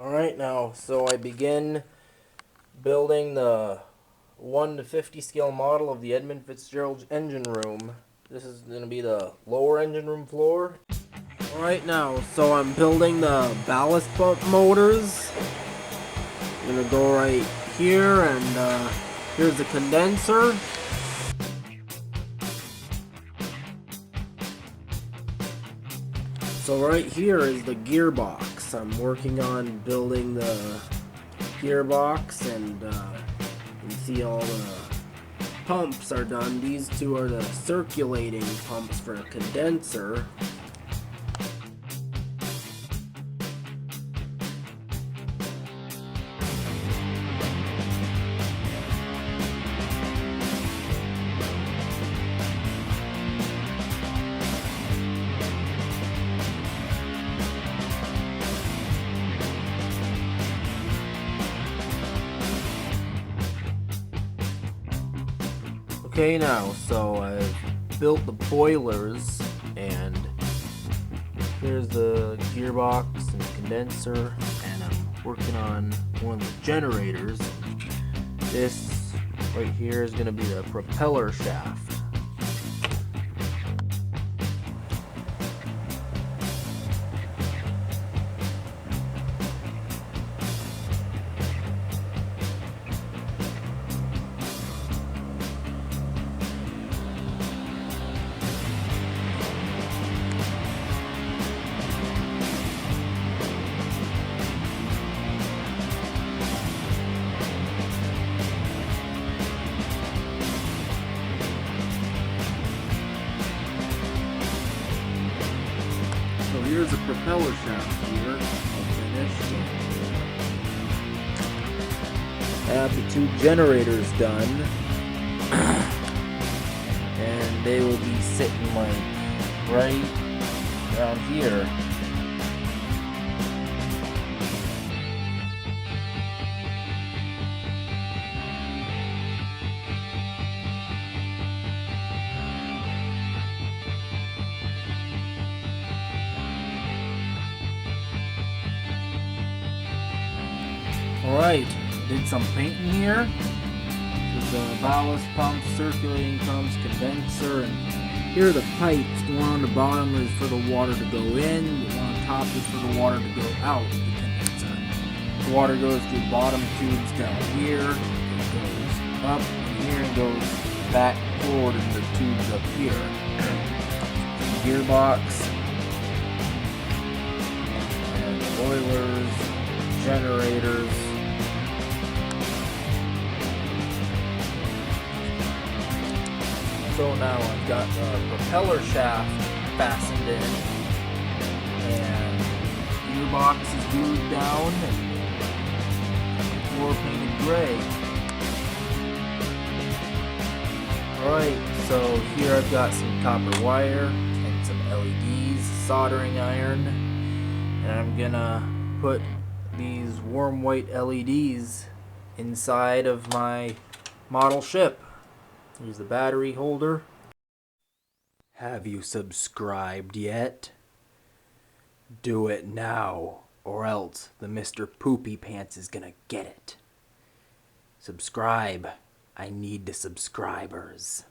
Alright now, so I begin building the 1 to 50 scale model of the Edmund Fitzgerald engine room. This is going to be the lower engine room floor. Alright now, so I'm building the ballast pump motors. I'm going to go right here, and here's the condenser. So right here is the gearbox. I'm working on building the gearbox, and you can see all the pumps are done. These two are the circulating pumps for a condenser. Okay now, so I've built the boilers, and here's the gearbox and the condenser, and I'm working on one of the generators. This right here is going to be the propeller shaft. So here's the propeller shaft here, all finished. I have the two generators done, and they will be sitting like right around here. Alright, did some painting here. There's the ballast pumps, circulating pumps, condenser, and here are the pipes. The one on the bottom is for the water to go in, the one on top is for the water to go out of the condenser. The water goes through bottom tubes down here, it goes up here and goes back forward in the tubes up here. Gearbox, and boilers, generators. So now I've got the propeller shaft fastened in, and the gearbox is glued down, and the floor painted gray. Alright, so here I've got some copper wire and some LEDs, soldering iron, and I'm gonna put these warm white LEDs inside of my model ship. Here's the battery holder. Have you subscribed yet? Do it now, or else the Mr. Poopy Pants is gonna get it. Subscribe. I need the subscribers.